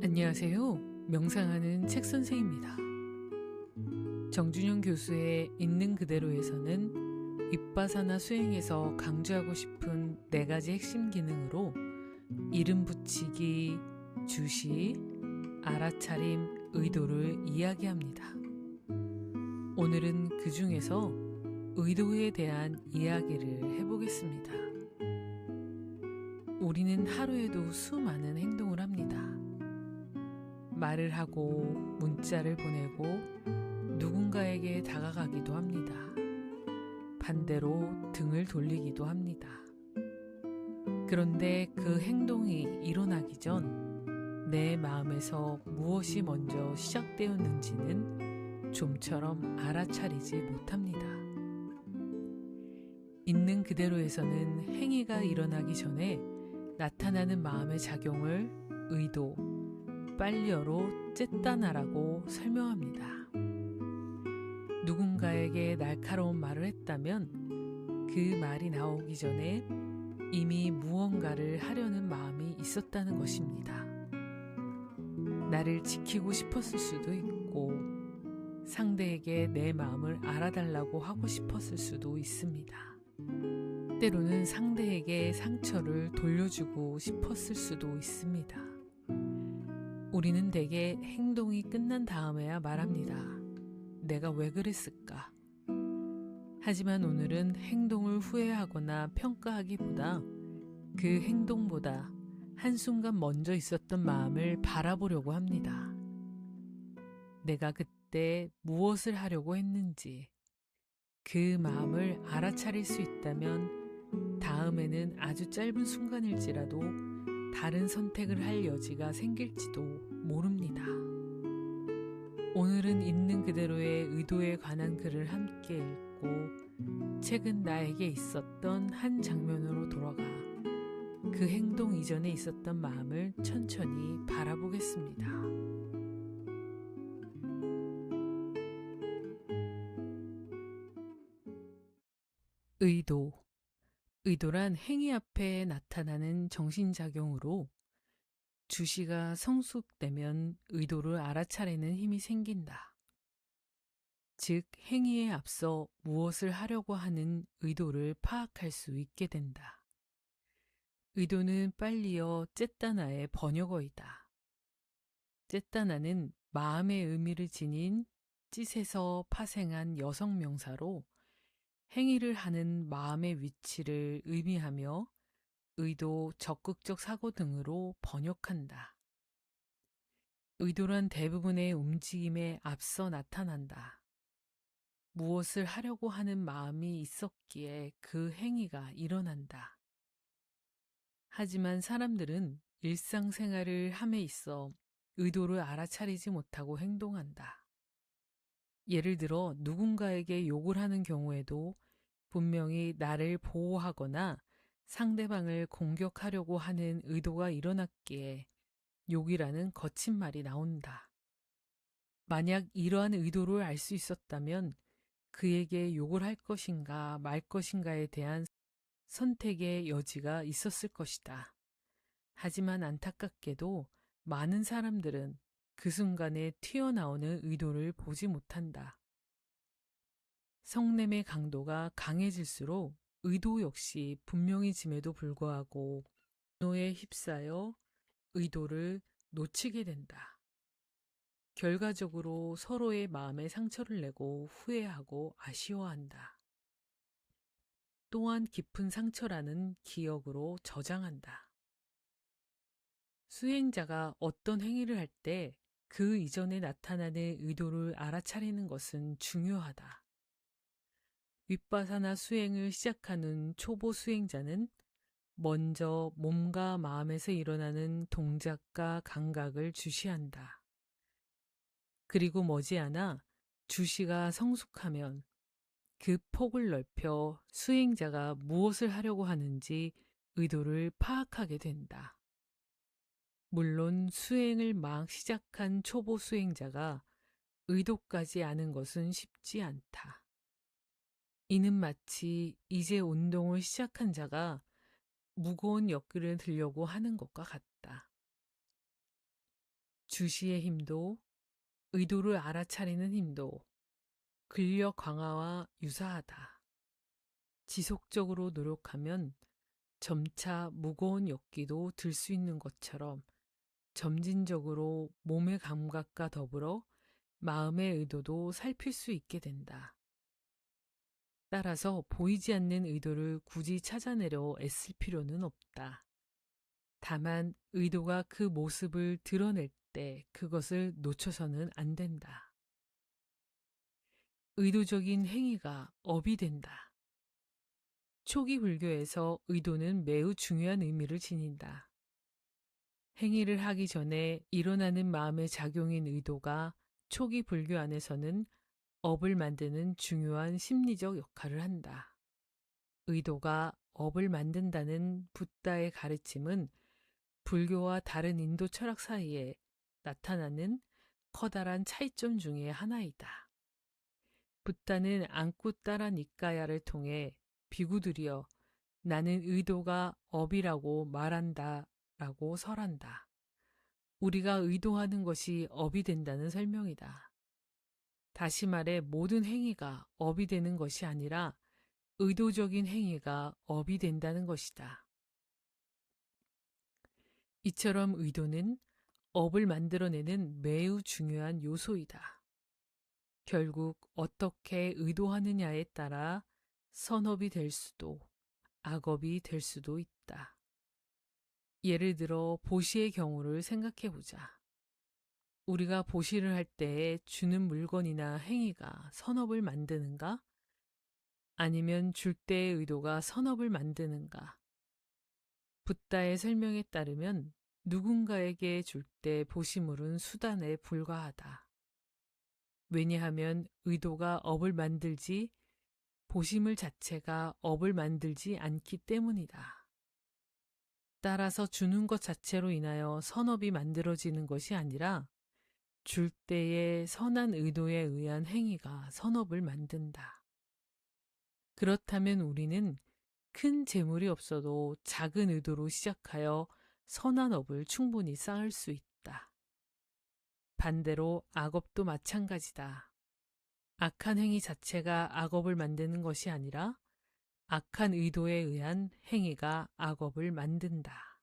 안녕하세요. 명상하는 책선생입니다. 정준영 교수의 있는 그대로에서는 윗바사나 수행에서 강조하고 싶은 4가지 핵심 기능으로 이름 붙이기, 주시, 알아차림, 의도를 이야기합니다. 오늘은 그 중에서 의도에 대한 이야기를 해보겠습니다. 우리는 하루에도 수많은 행동을 합니다. 말을 하고 문자를 보내고 누군가에게 다가가기도 합니다. 반대로 등을 돌리기도 합니다. 그런데 그 행동이 일어나기 전 내 마음에서 무엇이 먼저 시작되었는지는 좀처럼 알아차리지 못합니다. 있는 그대로에서는 행위가 일어나기 전에 나타나는 마음의 작용을 의도, 빨리어로 쨌다나라고 설명합니다. 누군가에게 날카로운 말을 했다면 그 말이 나오기 전에 이미 무언가를 하려는 마음이 있었다는 것입니다. 나를 지키고 싶었을 수도 있고 상대에게 내 마음을 알아달라고 하고 싶었을 수도 있습니다. 때로는 상대에게 상처를 돌려주고 싶었을 수도 있습니다. 우리는 대개 행동이 끝난 다음에야 말합니다. 내가 왜 그랬을까? 하지만 오늘은 행동을 후회하거나 평가하기보다 그 행동보다 한순간 먼저 있었던 마음을 바라보려고 합니다. 내가 그때 무엇을 하려고 했는지 그 마음을 알아차릴 수 있다면 다음에는 아주 짧은 순간일지라도 다른 선택을 할 여지가 생길지도 모릅니다. 오늘은 있는 그대로의 의도에 관한 글을 함께 읽고 최근 나에게 있었던 한 장면으로 돌아가 그 행동 이전에 있었던 마음을 천천히 바라보겠습니다. 의도. 의도란 행위 앞에 나타나는 정신작용으로 주시가 성숙되면 의도를 알아차리는 힘이 생긴다. 즉, 행위에 앞서 무엇을 하려고 하는 의도를 파악할 수 있게 된다. 의도는 빨리어 쨌다나의 번역어이다. 쨌다나는 마음의 의미를 지닌 찢에서 파생한 여성 명사로 행위를 하는 마음의 위치를 의미하며 의도, 적극적 사고 등으로 번역한다. 의도란 대부분의 움직임에 앞서 나타난다. 무엇을 하려고 하는 마음이 있었기에 그 행위가 일어난다. 하지만 사람들은 일상생활을 함에 있어 의도를 알아차리지 못하고 행동한다. 예를 들어 누군가에게 욕을 하는 경우에도 분명히 나를 보호하거나 상대방을 공격하려고 하는 의도가 일어났기에 욕이라는 거친 말이 나온다. 만약 이러한 의도를 알 수 있었다면 그에게 욕을 할 것인가 말 것인가에 대한 선택의 여지가 있었을 것이다. 하지만 안타깝게도 많은 사람들은 그 순간에 튀어나오는 의도를 보지 못한다. 성냄의 강도가 강해질수록 의도 역시 분명해짐에도 불구하고 분노에 휩싸여 의도를 놓치게 된다. 결과적으로 서로의 마음에 상처를 내고 후회하고 아쉬워한다. 또한 깊은 상처라는 기억으로 저장한다. 수행자가 어떤 행위를 할 때 그 이전에 나타나는 의도를 알아차리는 것은 중요하다. 윗바사나 수행을 시작하는 초보 수행자는 먼저 몸과 마음에서 일어나는 동작과 감각을 주시한다. 그리고 머지않아 주시가 성숙하면 그 폭을 넓혀 수행자가 무엇을 하려고 하는지 의도를 파악하게 된다. 물론 수행을 막 시작한 초보 수행자가 의도까지 아는 것은 쉽지 않다. 이는 마치 이제 운동을 시작한 자가 무거운 역기를 들려고 하는 것과 같다. 주시의 힘도 의도를 알아차리는 힘도 근력 강화와 유사하다. 지속적으로 노력하면 점차 무거운 엽기도 들 수 있는 것처럼 점진적으로 몸의 감각과 더불어 마음의 의도도 살필 수 있게 된다. 따라서 보이지 않는 의도를 굳이 찾아내려 애쓸 필요는 없다. 다만 의도가 그 모습을 드러낼 때 그것을 놓쳐서는 안 된다. 의도적인 행위가 업이 된다. 초기 불교에서 의도는 매우 중요한 의미를 지닌다. 행위를 하기 전에 일어나는 마음의 작용인 의도가 초기 불교 안에서는 업을 만드는 중요한 심리적 역할을 한다. 의도가 업을 만든다는 붓다의 가르침은 불교와 다른 인도 철학 사이에 나타나는 커다란 차이점 중의 하나이다. 붓다는 앙쿠따라 니까야를 통해 비구들이여 나는 의도가 업이라고 말한다 라고 설한다. 우리가 의도하는 것이 업이 된다는 설명이다. 다시 말해 모든 행위가 업이 되는 것이 아니라 의도적인 행위가 업이 된다는 것이다. 이처럼 의도는 업을 만들어내는 매우 중요한 요소이다. 결국 어떻게 의도하느냐에 따라 선업이 될 수도 악업이 될 수도 있다. 예를 들어 보시의 경우를 생각해 보자. 우리가 보시를 할 때에 주는 물건이나 행위가 선업을 만드는가? 아니면 줄 때의 의도가 선업을 만드는가? 붓다의 설명에 따르면 누군가에게 줄 때 보시물은 수단에 불과하다. 왜냐하면 의도가 업을 만들지 보시물 자체가 업을 만들지 않기 때문이다. 따라서 주는 것 자체로 인하여 선업이 만들어지는 것이 아니라 줄 때의 선한 의도에 의한 행위가 선업을 만든다. 그렇다면 우리는 큰 재물이 없어도 작은 의도로 시작하여 선한 업을 충분히 쌓을 수 있다. 반대로 악업도 마찬가지다. 악한 행위 자체가 악업을 만드는 것이 아니라 악한 의도에 의한 행위가 악업을 만든다.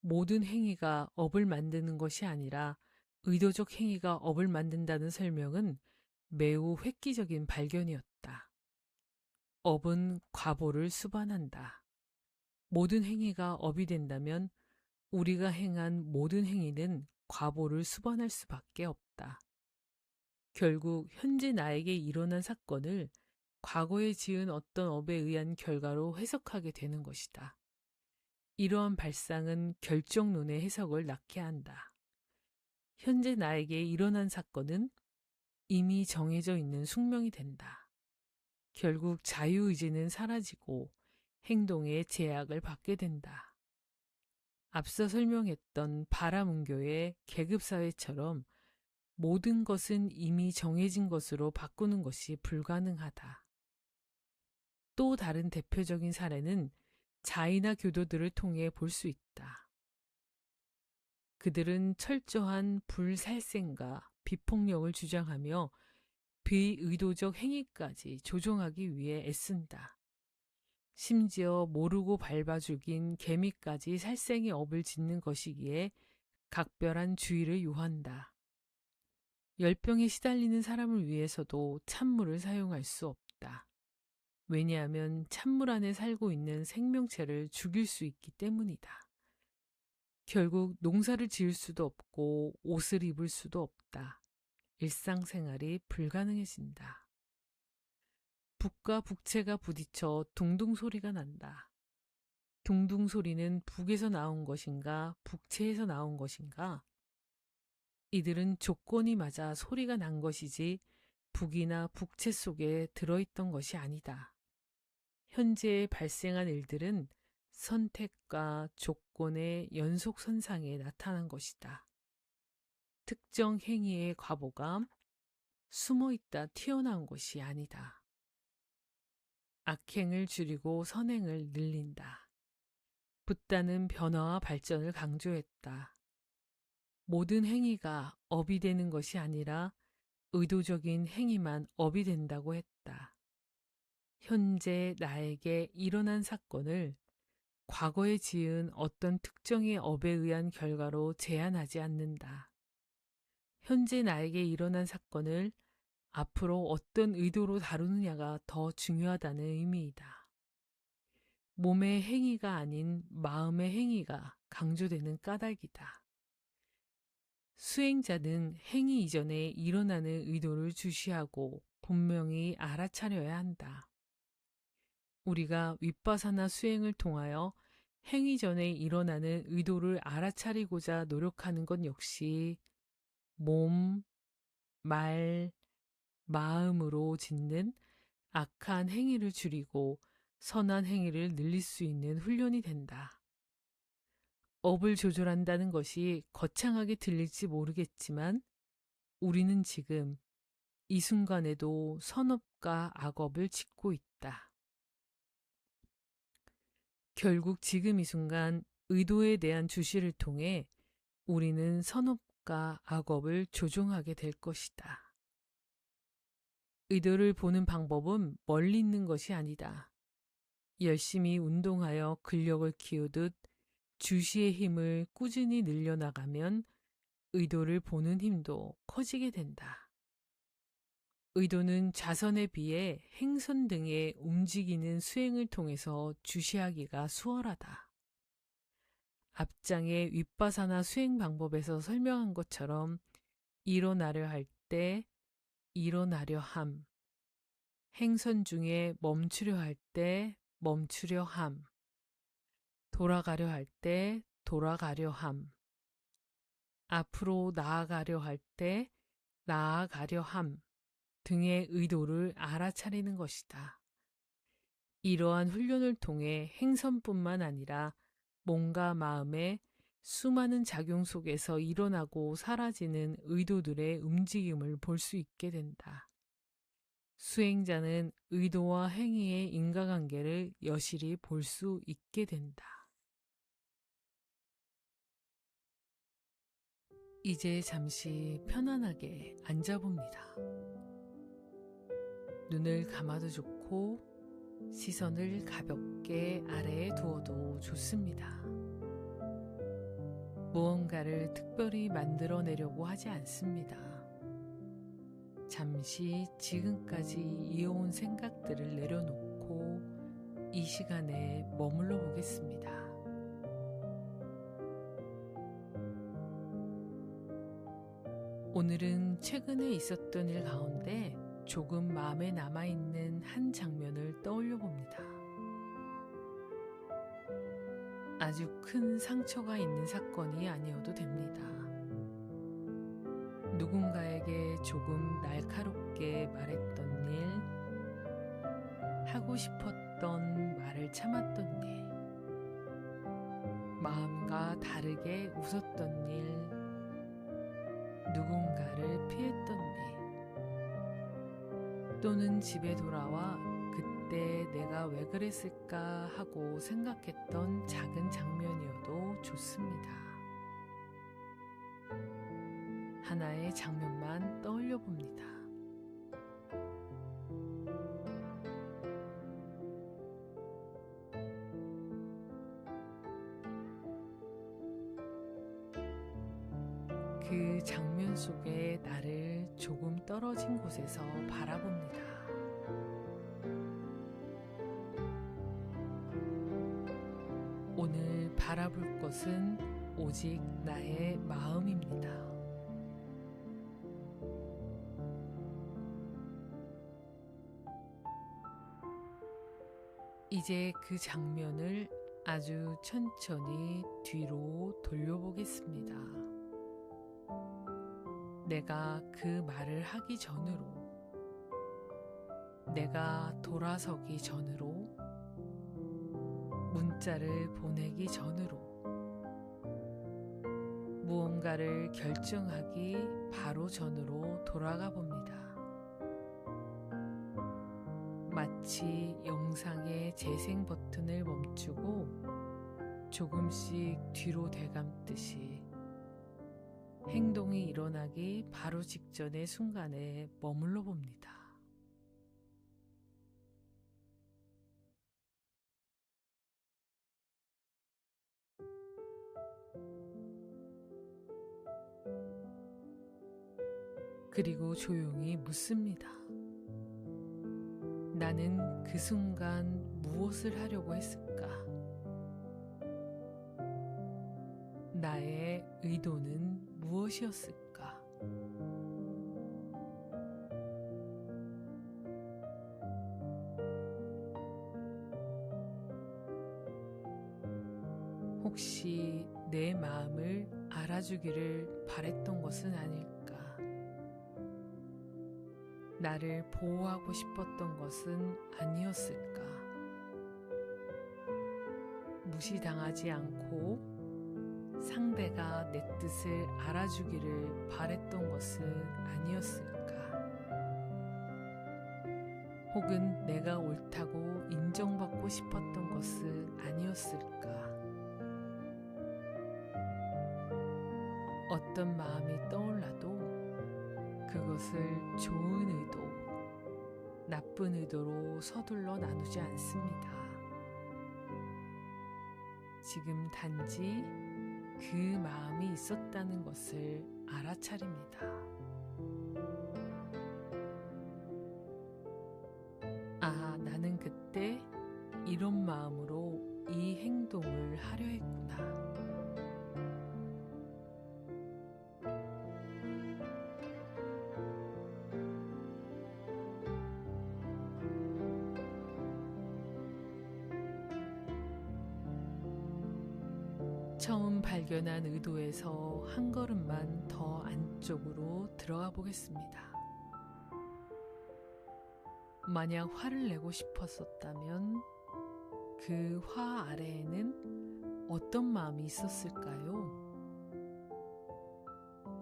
모든 행위가 업을 만드는 것이 아니라 의도적 행위가 업을 만든다는 설명은 매우 획기적인 발견이었다. 업은 과보를 수반한다. 모든 행위가 업이 된다면 우리가 행한 모든 행위는 과보를 수반할 수밖에 없다. 결국 현재 나에게 일어난 사건을 과거에 지은 어떤 업에 의한 결과로 해석하게 되는 것이다. 이러한 발상은 결정론의 해석을 낳게 한다. 현재 나에게 일어난 사건은 이미 정해져 있는 숙명이 된다. 결국 자유의지는 사라지고 행동의 제약을 받게 된다. 앞서 설명했던 바라문교의 계급사회처럼 모든 것은 이미 정해진 것으로 바꾸는 것이 불가능하다. 또 다른 대표적인 사례는 자이나 교도들을 통해 볼 수 있다. 그들은 철저한 불살생과 비폭력을 주장하며 비의도적 행위까지 조종하기 위해 애쓴다. 심지어 모르고 밟아 죽인 개미까지 살생의 업을 짓는 것이기에 각별한 주의를 요한다. 열병에 시달리는 사람을 위해서도 찬물을 사용할 수 없다. 왜냐하면 찬물 안에 살고 있는 생명체를 죽일 수 있기 때문이다. 결국 농사를 지을 수도 없고 옷을 입을 수도 없다. 일상생활이 불가능해진다. 북과 북채가 부딪혀 둥둥 소리가 난다. 둥둥 소리는 북에서 나온 것인가, 북채에서 나온 것인가? 이들은 조건이 맞아 소리가 난 것이지 북이나 북채 속에 들어있던 것이 아니다. 현재 발생한 일들은 선택과 조건의 연속선상에 나타난 것이다. 특정 행위의 과보가 숨어있다 튀어나온 것이 아니다. 악행을 줄이고 선행을 늘린다. 붓다는 변화와 발전을 강조했다. 모든 행위가 업이 되는 것이 아니라 의도적인 행위만 업이 된다고 했다. 현재 나에게 일어난 사건을 과거에 지은 어떤 특정의 업에 의한 결과로 제한하지 않는다. 현재 나에게 일어난 사건을 앞으로 어떤 의도로 다루느냐가 더 중요하다는 의미이다. 몸의 행위가 아닌 마음의 행위가 강조되는 까닭이다. 수행자는 행위 이전에 일어나는 의도를 주시하고 분명히 알아차려야 한다. 우리가 윗바사나 수행을 통하여 행위 전에 일어나는 의도를 알아차리고자 노력하는 것 역시 몸, 말, 마음으로 짓는 악한 행위를 줄이고 선한 행위를 늘릴 수 있는 훈련이 된다. 업을 조절한다는 것이 거창하게 들릴지 모르겠지만 우리는 지금 이 순간에도 선업과 악업을 짓고 있다. 결국 지금 이 순간 의도에 대한 주시를 통해 우리는 선업과 악업을 조종하게 될 것이다. 의도를 보는 방법은 멀리 있는 것이 아니다. 열심히 운동하여 근력을 키우듯 주시의 힘을 꾸준히 늘려나가면 의도를 보는 힘도 커지게 된다. 의도는 자선에 비해 행선 등의 움직이는 수행을 통해서 주시하기가 수월하다. 앞장의 윗바사나 수행 방법에서 설명한 것처럼 일어나려 할 때 일어나려 함, 행선 중에 멈추려 할 때 멈추려 함, 돌아가려 할 때 돌아가려 함, 앞으로 나아가려 할 때 나아가려 함 등의 의도를 알아차리는 것이다. 이러한 훈련을 통해 행선뿐만 아니라 몸과 마음의 수많은 작용 속에서 일어나고 사라지는 의도들의 움직임을 볼 수 있게 된다. 수행자는 의도와 행위의 인과관계를 여실히 볼 수 있게 된다. 이제 잠시 편안하게 앉아봅니다. 눈을 감아도 좋고 시선을 가볍게 아래에 두어도 좋습니다. 무언가를 특별히 만들어내려고 하지 않습니다. 잠시 지금까지 이어온 생각들을 내려놓고 이 시간에 머물러 보겠습니다. 오늘은 최근에 있었던 일 가운데 조금 마음에 남아있는 한 장면을 떠올려 봅니다. 아주 큰 상처가 있는 사건이 아니어도 됩니다. 누군가에게 조금 날카롭게 말했던 일, 하고 싶었던 말을 참았던 일, 마음과 다르게 웃었던 일, 누군가를 피했던 일, 또는 집에 돌아와 그때 내가 왜 그랬을까 하고 생각했던 작은 장면이어도 좋습니다. 하나의 장면만 떠올려 봅니다. 그 장면 속에 나를 조금 떨어진 곳에서 바라봅니다. 오늘 바라볼 것은 오직 나의 마음입니다. 이제 그 장면을 아주 천천히 뒤로 돌려보겠습니다. 내가 그 말을 하기 전으로, 내가 돌아서기 전으로, 문자를 보내기 전으로, 무언가를 결정하기 바로 전으로 돌아가 봅니다. 마치 영상의 재생 버튼을 멈추고 조금씩 뒤로 되감듯이 행동이 일어나기 바로 직전의 순간에 머물러 봅니다. 그리고 조용히 묻습니다. 나는 그 순간 무엇을 하려고 했을까? 나의 의도는 무엇이었을까? 혹시 내 마음을 알아주기를 바랬던 것은 아닐까? 나를 보호하고 싶었던 것은 아니었을까? 무시당하지 않고 상대가 내 뜻을 알아주기를 바랬던 것은 아니었을까? 혹은 내가 옳다고 인정받고 싶었던 것은 아니었을까? 어떤 마음이 떠올라도 그것을 좋은 의도, 나쁜 의도로 서둘러 나누지 않습니다. 지금 단지 그 마음이 있었다는 것을 알아차립니다. 아, 나는 그때 이런 마음으로 이 행동을 하려 했구나. 처음 발견한 의도에서 한 걸음만 더 안쪽으로 들어가 보겠습니다. 만약 화를 내고 싶었었다면 그 화 아래에는 어떤 마음이 있었을까요?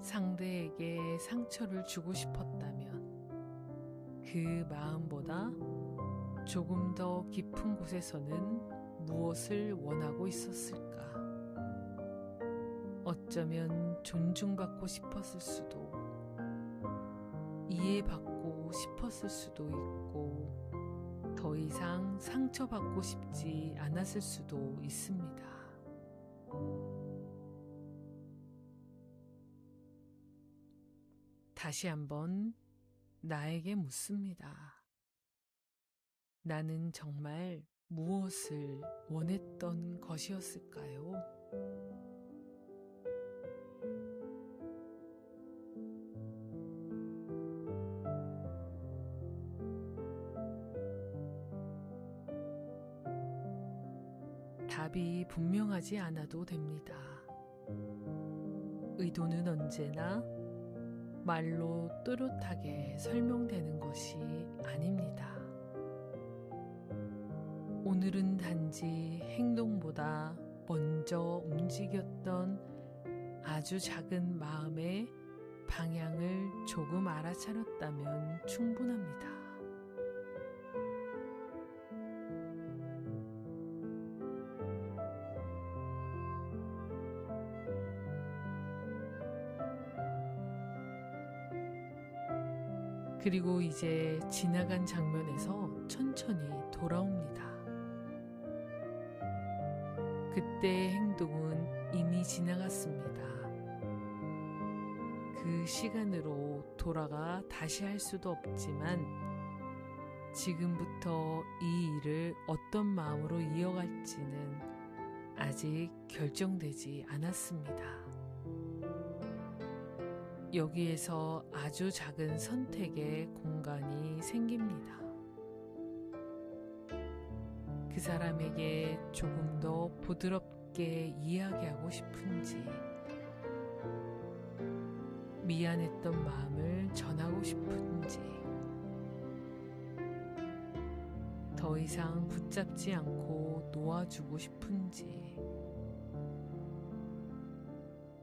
상대에게 상처를 주고 싶었다면 그 마음보다 조금 더 깊은 곳에서는 무엇을 원하고 있었을까? 어쩌면 존중받고 싶었을 수도, 이해받고 싶었을 수도 있고, 더 이상 상처받고 싶지 않았을 수도 있습니다. 다시 한번 나에게 묻습니다. 나는 정말 무엇을 원했던 것이었을까요? 답이 분명하지 않아도 됩니다. 의도는 언제나 말로 또렷하게 설명되는 것이 아닙니다. 오늘은 단지 행동보다 먼저 움직였던 아주 작은 마음의 방향을 조금 알아차렸다면 충분합니다. 그리고 이제 지나간 장면에서 천천히 돌아옵니다. 그때의 행동은 이미 지나갔습니다. 그 시간으로 돌아가 다시 할 수도 없지만 지금부터 이 일을 어떤 마음으로 이어갈지는 아직 결정되지 않았습니다. 여기에서 아주 작은 선택의 공간이 생깁니다. 그 사람에게 조금 더 부드럽게 이야기하고 싶은지, 미안했던 마음을 전하고 싶은지, 더 이상 붙잡지 않고 놓아주고 싶은지,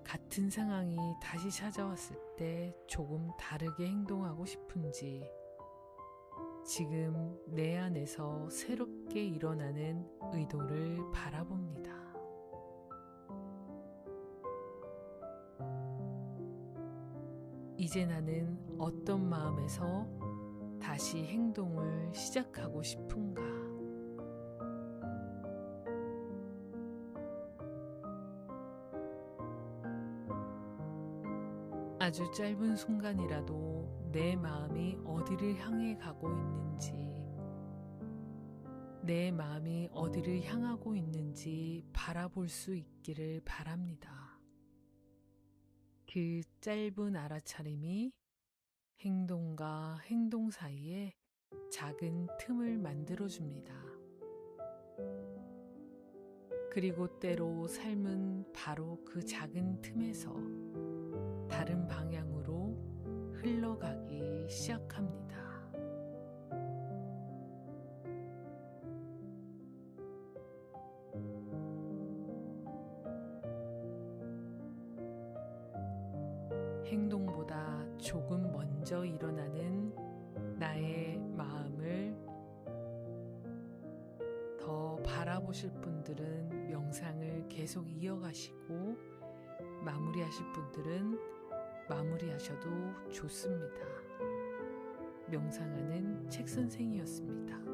같은 상황이 다시 찾아왔을 때 조금 다르게 행동하고 싶은지, 지금 내 안에서 새롭게 일어나는 의도를 바라봅니다. 이제 나는 어떤 마음에서 다시 행동을 시작하고 싶은가? 아주 짧은 순간이라도 내 마음이 어디를 향해 가고 있는지, 내 마음이 어디를 향하고 있는지 바라볼 수 있기를 바랍니다. 그 짧은 알아차림이 행동과 행동 사이에 작은 틈을 만들어줍니다. 그리고 때로 삶은 바로 그 작은 틈에서 다른 방향으로 흘러가기 시작합니다. 행동보다 조금 먼저 일어나는 나의 마음을 더 바라보실 분들은 명상을 계속 이어가시고, 마무리하실 분들은 마무리하셔도 좋습니다. 명상하는 책 선생이었습니다.